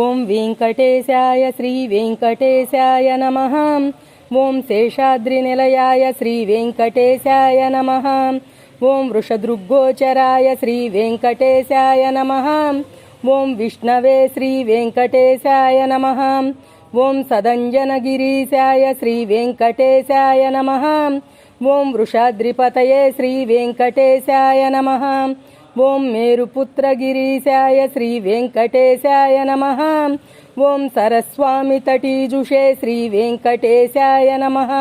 ఓం వెంకటేశాయ శ్రీ వెంకటేశాయ నమః. ఓం శేషాద్రినిలయాయ శ్రీ వెంకటేశాయ నమః. ఓం వృషదృగ్గోచరాయ శ్రీ వెంకటేశాయ నమః. ఓం విష్ణవే శ్రీ వెంకటేశాయ నమః. ఓం సదంజనగిరీశాయ శ్రీ వెంకటేశాయ నమః. ఓం వృషాద్రిపతయే శ్రీ వెంకటేశాయ నమః. ఓం మేరుపుత్రగిరీశాయ శ్రీ వెంకటేశాయ నమః. ఓం సరస్వామి తటీజుషే శ్రీ వెంకటేశాయ నమః.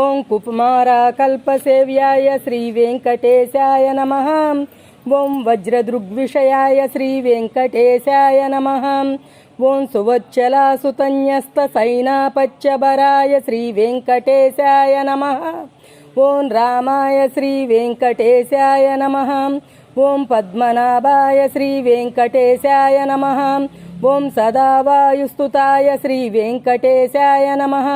ఓం కుమారకల్పసేవ్యాయ శ్రీ వెంకటేశాయ నమః. ఓం వజ్రదృగ్విషయాయ శ్రీ వెంకటేశాయ నమః. ఓం సువచ్చలాసుతన్యస్త సైనాపచ్చబరాయ శ్రీ వెంకటేశాయ నమః. ఓం రామాయ శ్రీ వెంకటేశాయ నమః. ఓం పద్మనాభాయ శ్రీ వెంకటేశాయ నమః. ఓం సదావాయుస్తుతాయ శ్రీ వెంకటేశాయ నమః.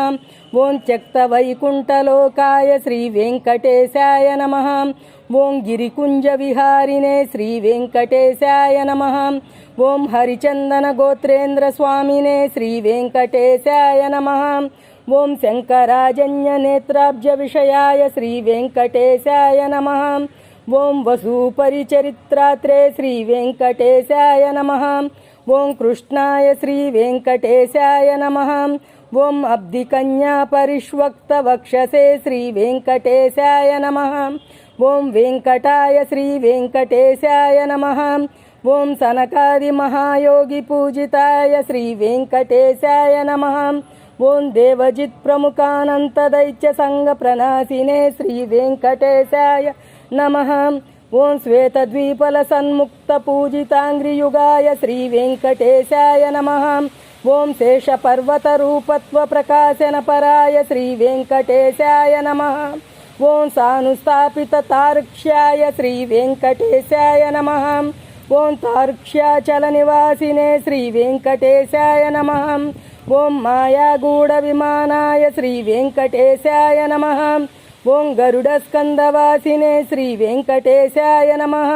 ఓం త్యక్తవైకుంఠలోకాయ శ్రీ వెంకటేశాయ నమః. ఓం గిరికుంజవిహారిణే శ్రీ వెంకటేశాయ నమః. ఓం హరిచందన గోత్రేంద్ర స్వామినే శ్రీ వెంకటేశాయ నమః. ఓం శంకరాజన్య నేత్రాబ్జ విషయాయ శ్రీ వెంకటేశాయ నమః. ఓం వసూపరిచరిత్రాత్రే శ్రీ వెంకటేశాయ నమః. ఓం కృష్ణాయ శ్రీ వెంకటేశాయ నమః. ఓం అబ్ధికన్యా పరిష్వక్త వక్షసే శ్రీ వెంకటేశాయ నమః. ఓం వెంకటాయ శ్రీ వెంకటేశాయ నమః. ఓం సనకాది మహాయోగి పూజితాయ శ్రీ వెంకటేశాయ నమః. ఓం దేవజిత్ ప్రముఖానంత దైత్య సంగ ప్రణాసినే శ్రీ వెంకటేశాయ నమః. ఓం శ్వేతద్వీపల సన్ముక్త పూజితాంగ్రియుగాయ శ్రీ వెంకటేశాయ నమః. ఓం శేషపర్వత రూపత్వ ప్రకాశన పరాయ శ్రీ వెంకటేశాయ నమః. ఓం సానుస్థాపిత తార్క్ష్యాయ శ్రీ వెంకటేశాయ నమః. ఓం తార్క్ష్యాచల నివాసినే శ్రీ వెంకటేశాయ నమః. ఓం మాయాగూఢ విమానాయ శ్రీ వెంకటేశాయ నమః. ఓం గరుడ స్కందవాసినే శ్రీ వెంకటేశాయ నమః.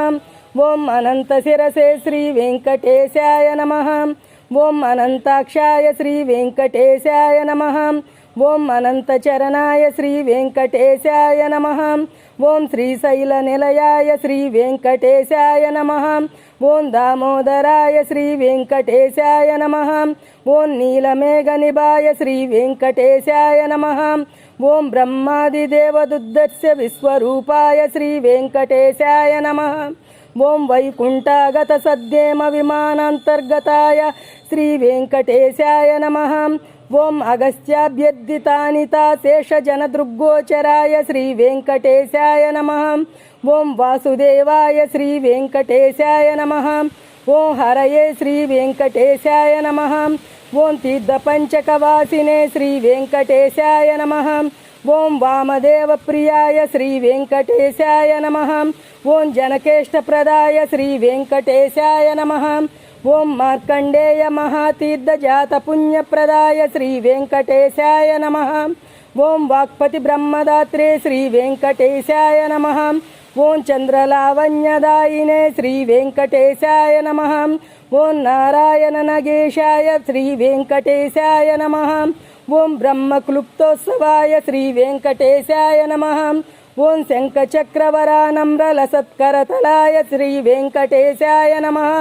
ఓం అనంత శిరసే శ్రీ వెంకటేశాయ నమః. ఓం అనంతాక్షాయ శ్రీ వెంకటేశాయ నమః. ఓం అనంత చరణాయ శ్రీ వెంకటేశాయ నమః. ఓం శ్రీశైల నిలయాయ శ్రీ వెంకటేశాయ నమః. ఓం దామోదరాయ శ్రీ వెంకటేశాయ నమః. ఓం నీలమేఘ నిభాయ శ్రీ వెంకటేశాయ నమః. ఓం బ్రహ్మాది దేవదుద్దర్శ విశ్వరూపాయ శ్రీ వెంకటేశాయ నమః. ఓం వైకుంఠాగత సద్యేమ విమానాంతర్గతాయ శ్రీ వెంకటేశాయ నమః. ఓం అగస్త్యాభ్యర్థితానితా శేషజనదృగ్గోచరాయ శ్రీ వెంకటేశాయ నమః. ఓం వాసుదేవాయ శ్రీ వెంకటేశాయ నమః. ఓం హరయే శ్రీ వెంకటేశాయ నమః. ఓం తీర్థపంచకవాసినే శ్రీ వెంకటేశాయ నమః. ఓం వామదేవ ప్రియాయ శ్రీ వెంకటేశాయ నమః. ఓం జనకేష్టప్రదాయ శ్రీ వెంకటేశాయ నమః. ఓం మార్కండేయ మహాతీర్థ జాత పుణ్యప్రదాయ శ్రీ వెంకటేశాయ నమః. ఓం వాక్పతి బ్రహ్మదాత్రే శ్రీ వెంకటేశాయ నమః. ఓం చంద్రలావణ్యదాయినే శ్రీ వెంకటేశాయ నమః. ఓం నారాయణ నగేశాయ శ్రీ వెంకటేశాయ నమః. ఓం బ్రహ్మక్లుప్తోత్సవాయ శ్రీ వెంకటేశాయ నమః. ఓం శంఖచక్రవరానమ్రలసత్కరతలాయ శ్రీ వెంకటేశాయ నమః.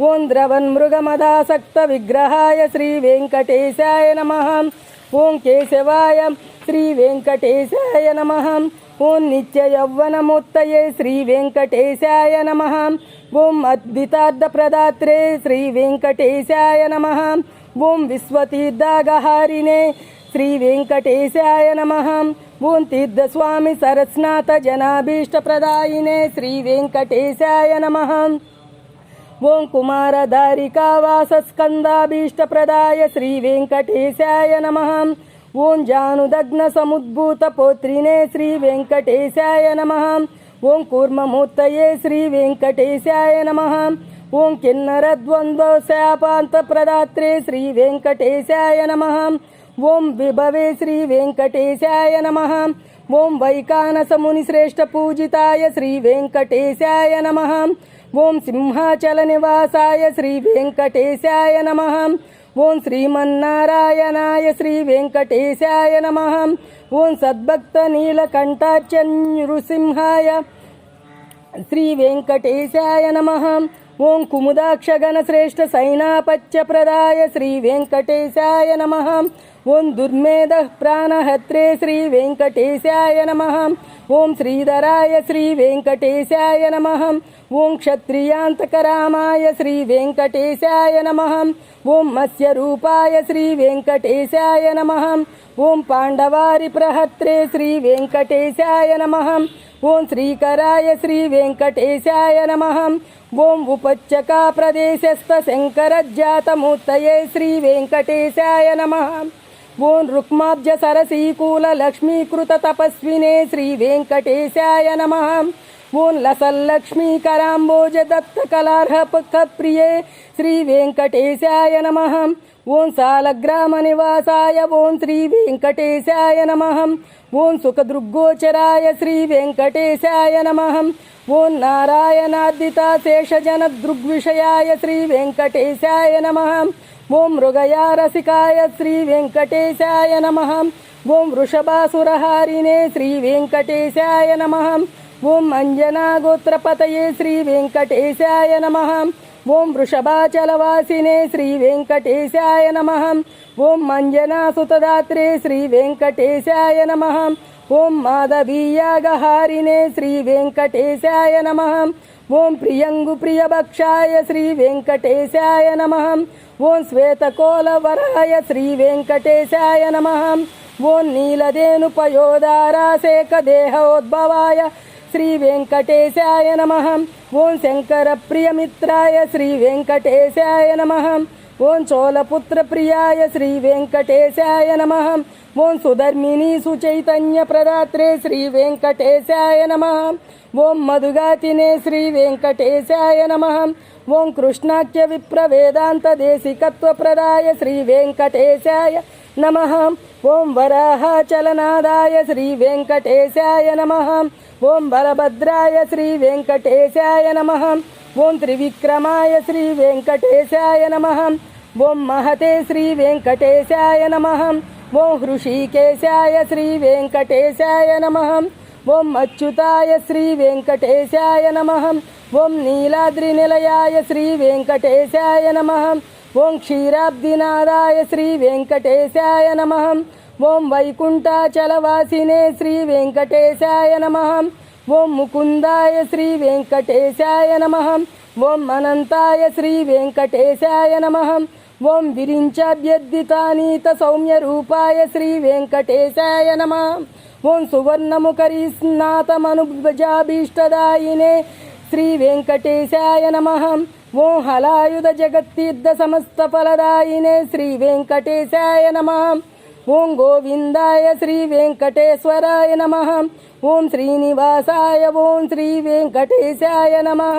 ఓం ద్రవన్మృగమదాసక్త విగ్రహాయ శ్రీ వెంకటేశాయ నమః. ఓం కేశవాయ శ్రీ వెంకటేశాయ నమః. ఓం నిత్య యౌవనమూర్తయే శ్రీ వెంకటేశాయ నమః. ఓం అద్వితార్థప్రదాత్రే శ్రీ వెంకటేశాయ నమః. ఓం విశ్వతీర్థాగహారిణే శ్రీ వెంకటేశాయ నమః. ఓం తీర్థస్వామి సరస్నాథ జనాభీష్టప్రదాయినే శ్రీ వెంకటేశాయ నమః. ఓం కుమారధారికావాసస్కందాభీష్టప్రదాయ శ్రీ వెంకటేశాయ నమః. ఓం జానుదగ్న సముద్భూత పోత్రినే శ్రీ వెంకటేశాయ నమః. ఓం కూర్మమూర్తయే శ్రీ వెంకటేశాయ నమః. ఓం కిన్నరద్వంద్వశాపాంత ప్రదాత్రే శ్రీ వెంకటేశాయ నమః. ఓం విభవే శ్రీ వెంకటేశాయ నమః. ఓం వైకానస ముని శ్రేష్ఠ పూజితాయ శ్రీ వెంకటేశాయ నమః. ఓం సింహాచల నివాసాయ శ్రీ వెంకటేశాయ నమః. ఓం శ్రీమన్నారాయణాయ శ్రీ వెంకటేశాయ నమః. ఓం సద్భక్త నీలకంఠార్చ నృసింహాయ శ్రీ వెంకటేశాయ నమః. ఓం కుముదాక్ష గణ శ్రేష్ఠ సైనాపత్య ప్రదాయ శ్రీ వెంకటేశాయ నమః. ఓం దుర్మేధ ప్రాణహత్రే శ్రీ వెంకటేశాయ నమః. ఓం శ్రీధరాయ శ్రీ వెంకటేశాయ నమః. ఓం క్షత్రియాంతకరామాయ శ్రీ వెంకటేశాయ నమః. ఓం మత్స్యరూపాయ శ్రీ వెంకటేశాయ నమః. ఓం పాండవారి ప్రహత్రే శ్రీ వెంకటేశాయ నమః. ఓం శ్రీకరాయ శ్రీ వెంకటేశాయ నమః. ఓం ఉపచ్చకా ప్రదేశస్థ శంకరజాతమూర్తయే శ్రీ వెంకటేశాయ నమః. ఓం రుక్మాబ్జ సరసీకూల లక్ష్మీకృత తపస్వినే శ్రీ వెంకటేశాయ నమః. ఓం లసల్లక్ష్మీకరాంబోజ దత్త కలార్హ ప్రియే శ్రీ వెంకటేశాయ నమః. ఓం సాలగ్రామ నివాసాయ ఓం శ్రీ వెంకటేశాయ నమః. ఓం సుఖదృగ్గోచరాయ శ్రీ వెంకటేశాయ నమః. ఓం నారాయణార్దిత శేషజన దృగ్విషయాయ శ్రీ వెంకటేశాయ నమః. ఓం మృగయారసికాయ శ్రీ వెంకటేశాయ నమః. ఓం వృషభాసురహారిణే శ్రీ వెంకటేశాయ నమః. ఓం అంజనాగోత్రపతయే శ్రీ వెంకటేశాయ నమః. ఓం వృషభాచలవాసినే శ్రీ వెంకటేశాయ నమః. ఓం మంజనాసుతదాత్రే శ్రీ వెంకటేశాయ నమః. ఓం మాధవీయాగహారిణే శ్రీ వెంకటేశాయ నమః. ఓం ప్రియంగు ప్రియభక్షాయ శ్రీ వెంకటేశాయ నమః. ఓం శ్వేతకోలవరాయ శ్రీ వెంకటేశాయ నమః. ఓం నీలధేనుపయోదారాశేఖ దేహోద్భవాయ శ్రీ వెంకటేశాయ నమః. ఓం శంకర ప్రియమిత్రాయ శ్రీ వెంకటేశాయ నమః. ఓం చోళపుత్ర ప్రియాయ శ్రీ వెంకటేశాయ నమః. ఓం సుధర్మిణీ సుచైతన్య ప్రదాత్రే శ్రీ వెంకటేశాయ నమః. ఓం మధుగాతినే శ్రీ వెంకటేశాయ నమః. ఓం కృష్ణాఖ్య విప్ర వేదాంత దేశికత్వ ప్రదాయ శ్రీ వెంకటేశాయ నమః. ఓం వరాహచలనాదాయ శ్రీ వెంకటేశాయ నమః. ఓం బలభద్రాయ శ్రీ వెంకటేశాయ నమః. ఓం త్రివిక్రమాయ శ్రీ వెంకటేశాయ నమః. ఓం మహతే శ్రీ వెంకటేశాయ నమః. ఓం హృషీకేశాయ శ్రీ వెంకటేశాయ నమః. ఓం అచ్యుతాయ శ్రీ వెంకటేశాయ నమః. ఓం నీలాద్రి నిలయాయ శ్రీ వెంకటేశాయ నమః. ఓం క్షీరాబ్దినాదాయ శ్రీ వెంకటేశాయ నమః. ఓం వైకుంఠాచలవాసినే శ్రీ వెంకటేశాయ నమః. ఓం ముకుందాయ శ్రీ వెంకటేశాయ నమః. ఓం అనంతాయ శ్రీ వెంకటేశాయ నమః. ఓం విరించాభ్యర్థితానీత సౌమ్య రూపాయ శ్రీ వెంకటేశాయ నమః. ఓం సువర్ణముఖరీ స్నాతమనుభజాభీష్టదాయినే శ్రీ వెంకటేశాయ నమః. ఓం హలాయుధ జగత్తీర్థ సమస్త ఫలదాయినే శ్రీ వెంకటేశాయ నమః. ఓం గోవిందాయ శ్రీ వెంకటేశ్వరాయ నమః. ఓం శ్రీనివాసాయ ఓం శ్రీ వెంకటేశాయ నమః.